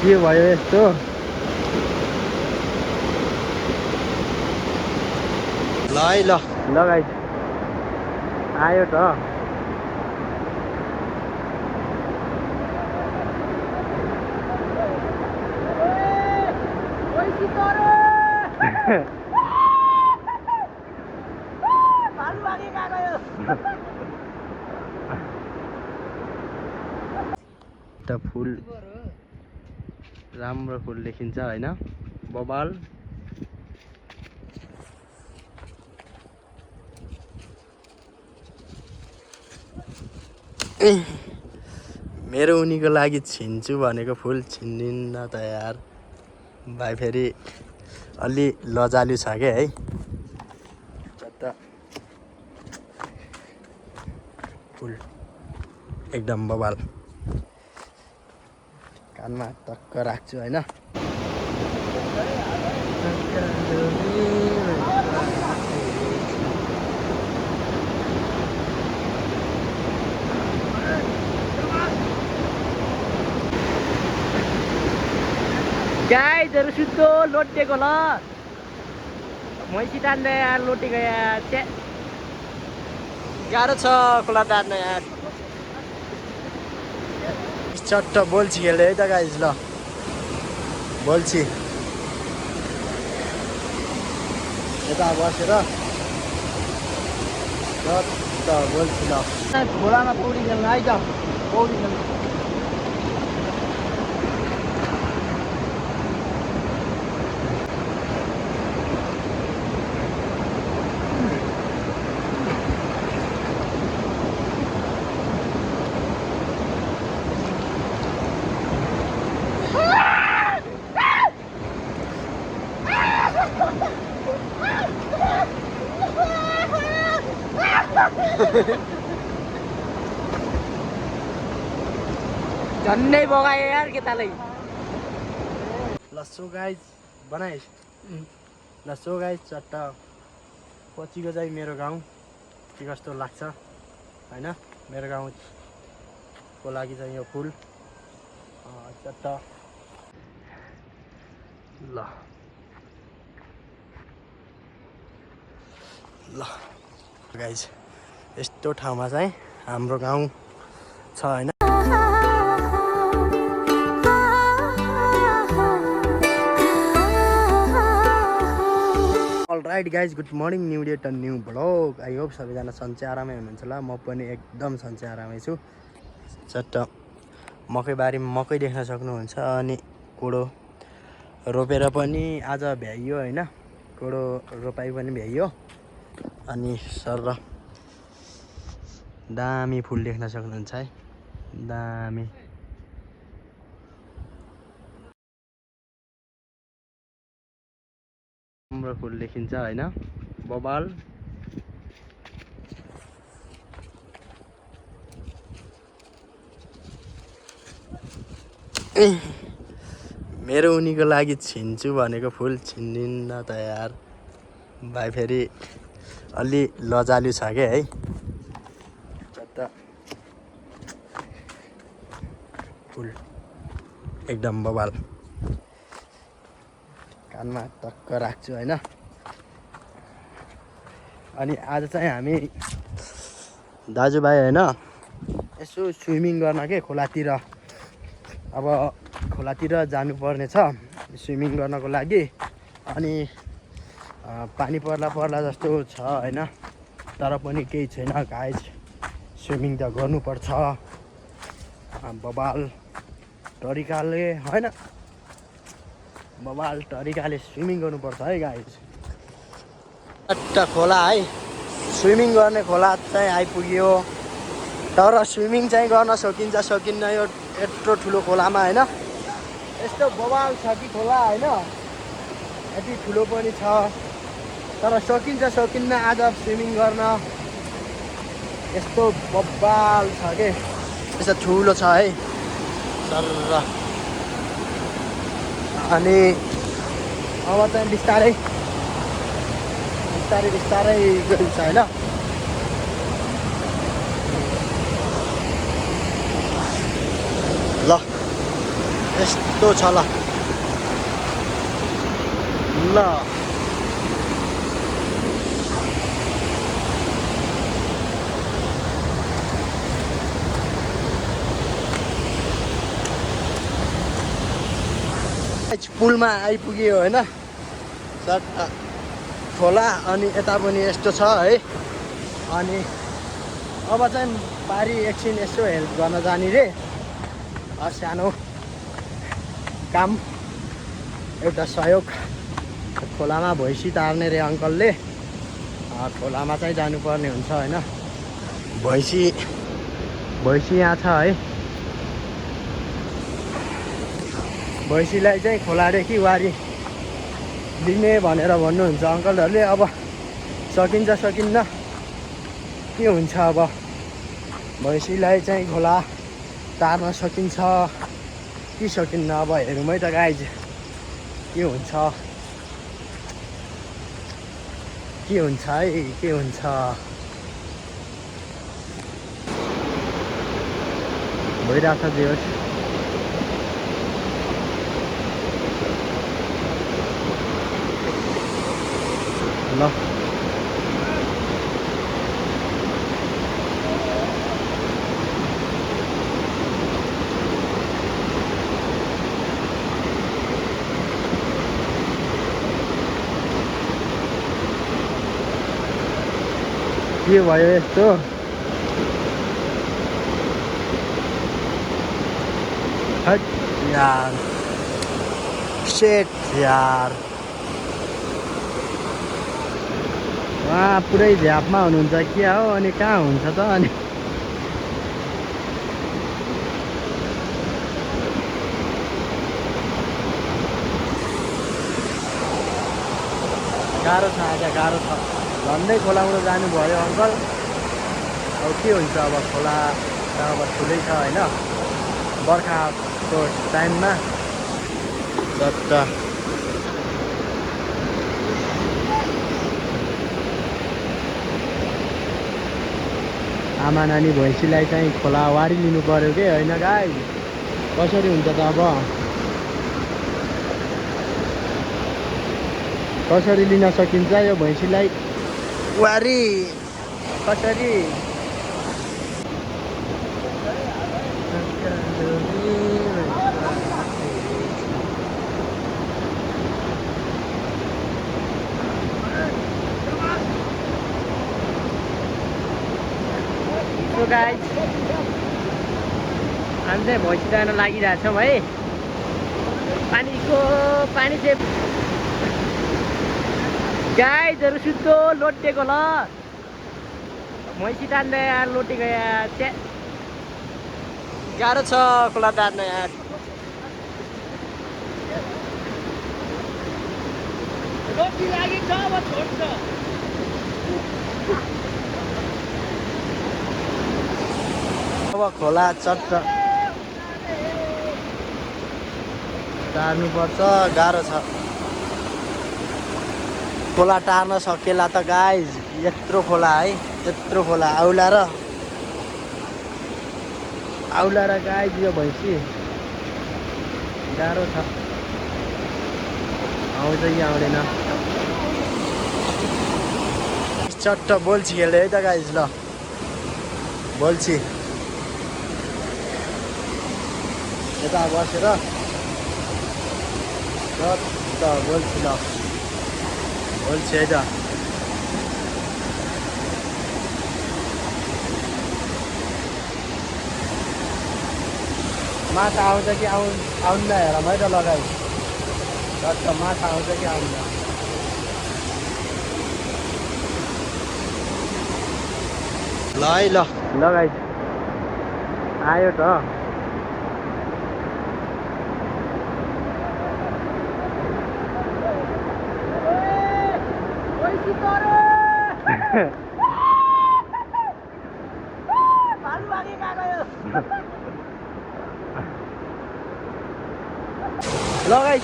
के भयो यस्तो ल है ल गाइस आयो त त फुल राम्रो फुल देखिन्छ हैन बबाल मेरो उनीको लागि छिन्छु भनेको फुल छिन्दिन्न त यार भाइ फेरि अलि लजालु छ के है त फुल एकदम बबाल कानमा टक्क राख्छु हैन गाइजहरु सुत्तो लोटेको ल मैसी तान्दा यार लोटेको यार गाह्रो छ खोला तान्दा यार चट्ट बोल्छी खेल्दै है त गाइज ल बोल्छी यता बसेर चट्ट बोल्छी ल खोलामा पौडी खेल्न है त पौडी खेल्न झन्डै बगायो यार केटालाई ल सो गाइज बनाइस् ल सो गाइज चट्ट पछिको चाहिँ मेरो गाउँ के कस्तो लाग्छ हैन मेरो गाउँको लागि चाहिँ यो फुल चट्ट ल गाइज यस्तो ठाउँमा चाहिँ हाम्रो गाउँ छ हैन right guys good morning new day टन न्यू ब्लग आई होप सबैजना सन्चै आरामै हुनुहुन्छ होला म पनि एकदम सन्चै आरामै छु चट्ट मकैबारीमा मकै देख्न सक्नुहुन्छ अनि कोडो रोपेर पनि आज भ्याइयो हैन कोडो रोपाइ पनि भ्याइयो अनि सर दामी फुल देख्न सक्नुहुन्छ है दामी राम्रो फुल देखिन्छ हैन बबाल मेरो उनीको लागि छिन्छु भनेको फुल छिन्दिन्न त यार भाइ फेरि अलि लजालु छ के है त फुल एकदम बबाल कानमा टक्क राख्छु हैन अनि आज चाहिँ हामी दाजुभाइ हैन यसो स्विमिङ गर्न के खोलातिर अब खोलातिर जानुपर्ने छ स्विमिङ गर्नको लागि अनि पानी पर्ला जस्तो छ हैन तर पनि केही छैन गाइस स्विमिङ त गर्नुपर्छ बबाल तरिकाले हैन बबाल तरिकाले स्विमिङ गर्नुपर्छ है गाइस चट्ट खोला है स्विमिङ गर्ने खोला चाहिँ आइपुग्यो तर स्विमिङ चाहिँ गर्न सकिन्न यो यत्रो ठुलो खोलामा हैन यस्तो बबाल छ कि खोला हैन यति ठुलो पनि छ तर सकिन्न आज स्विमिङ गर्न यस्तो बबाल छ के यस्तो ठुलो छ है सर अनि अब चाहिँ बिस्तारै गरिन्छ हैन ल यस्तो छ ल ल पुलमा आइपुग्यो होइन सट्टा खोला अनि यता पनि यस्तो छ है अनि अब चाहिँ पारी एकछिन यसो हेल्प गर्न जाने रे सानो काम एउटा सहयोग खोलामा भैँसी तार्ने रे अङ्कलले खोलामा चाहिँ जानुपर्ने हुन्छ होइन भैँसी यहाँ छ है भैँसीलाई चाहिँ खोलादेखि वारी लिने भनेर भन्नुहुन्छ अङ्कलहरूले अब सकिन्छ सकिन्न के हुन्छ अब भैँसीलाई चाहिँ खोला तार्न सकिन्छ कि सकिन्न अब हेरौँ है त गाइज के हुन्छ है के हुन्छ भइरहेछ जे होस् ल के भयो यस्तो हट यार सेट यार उहाँ पुरै झ्यापमा हुनुहुन्छ क्या हो अनि कहाँ हुन्छ त अनि गाह्रो छ आज गाह्रो छ झन्डै खोलाउन जानु भयो अङ्कल अब के हुन्छ अब खोला त अब ठुलै छ होइन बर्खाको टाइममा चट्ट आमा नानी भैँसीलाई चाहिँ खोला वारी लिनु पर्यो कि होइन गाई कसरी हुन्छ त अब कसरी लिन सकिन्छ यो भैँसीलाई वारी कसरी गाइस हामी चाहिँ भैँसी जान लागिरहेछौँ है पानी चाहिँ गाइजहरू सुत्तो लोटेको ल भैँसी तान्दा यार लोटेको यार गाह्रो छ खोला तार्न यार अब खोला चट्ट तार्नुपर्छ गाह्रो छ खोला टार्न सकेला त गाइज यत्रो खोला है यत्रो खोला आउला र गाइज यो भैँसी गाह्रो छ आउँछ कि आउँदैन चट्ट बोल्छी खेल्दै है त गाइज ल बोल्छी यता बसेर चट्ट बोल्छी ल बोल्छी है त माछा आउँछ कि आउन्न हेरौँ है त लगाइ चट्ट माछा आउँछ कि आउन्न ल है ल लगाइ आयो त लगाइ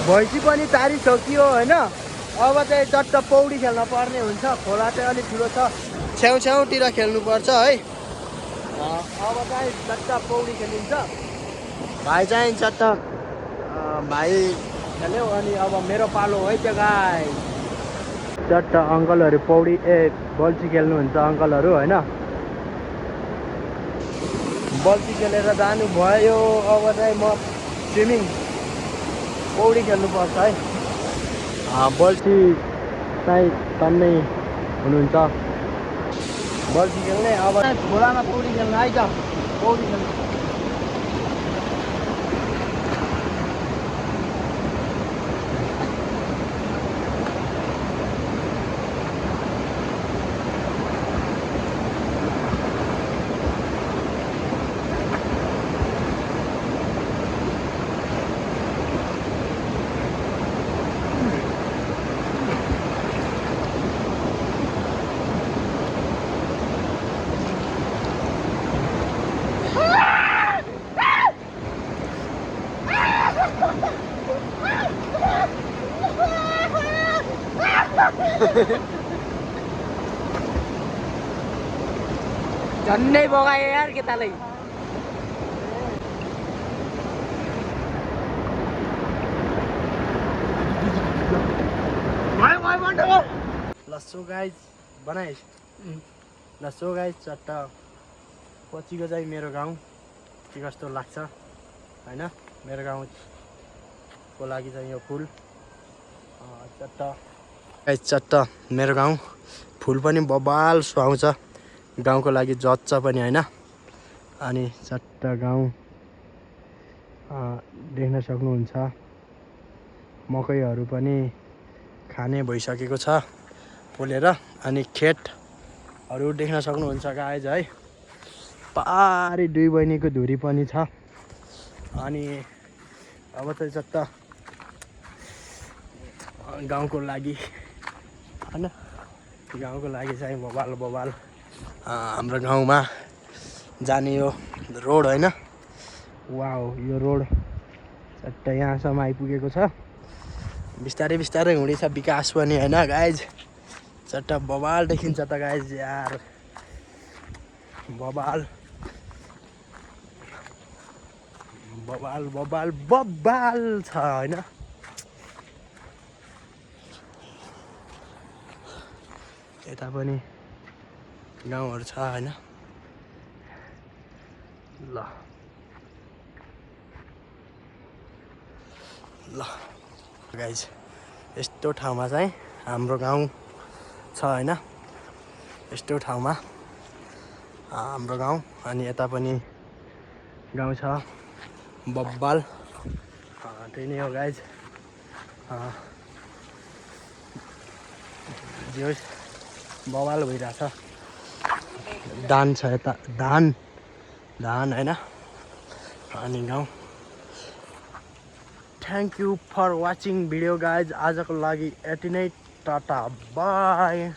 भैँसी पनि तारिसकियो होइन अब चाहिँ चट्ट पौडी खेल्न पर्ने हुन्छ खोला चाहिँ अलिक ठुलो छ छेउछेउतिर खेल्नुपर्छ है अब चाहिँ चट्ट पौडी खेलिन्छ भाइ चाहिँ चट्ट भाइ खेल्यो अनि अब मेरो पालो है त्यो गाई चट्ट अङ्कलहरू पौडी बल्छी खेल्नुहुन्छ अङ्कलहरू होइन बल्छी खेलेर जानुभयो अब चाहिँ म स्विमिङ पौडी खेल्नुपर्छ है बल्छी चाहिँ तन्नै हुनुहुन्छ बल्छी खेल्ने अब खोलामा पौडी खेल्न आइज पौडी खेल्नु झन्डै बगायो यार केटालाई लसो गाइज बनाइस लसो गाइज चट्ट पछिको चाहिँ मेरो गाउँ के कस्तो लाग्छ होइन मेरो गाउँको लागि चाहिँ यो फुल चट्ट गाइज चट्ट मेरो गाउँ फुल पनि बबाल सुहाउँछ गाउँको लागि जच्छ पनि होइन अनि चट्ट गाउँ देख्न सक्नुहुन्छ मकैहरू पनि खाने भइसकेको छ पोलेर अनि खेतहरू देख्न सक्नुहुन्छ गाइज है पारी दुई बहिनीको धुरी पनि छ अनि अब चाहिँ चट्ट गाउँको लागि होइन गाउँको लागि चाहिँ बबाल हाम्रो गाउँमा जाने यो रोड होइन वाउ यो रोड चट्ट यहाँसम्म आइपुगेको छ बिस्तारै बिस्तारै हुँदैछ विकास पनि होइन गाइज चट्ट बबाल देखिन्छ त गाइज यार बबाल बबाल बबाल बबाल छ होइन यता पनि गाउँहरू छ होइन ल गाइज यस्तो ठाउँमा चाहिँ हाम्रो गाउँ छ होइन यस्तो ठाउँमा हाम्रो गाउँ अनि यता पनि गाउँ छ बब्बाल त्यही नै हो गाइज जे होस् बवाल भइरहेछ धान छ यता धान होइन अनि गाउँ thank you for watching video guys आजको लागि यति नै टाटा बाई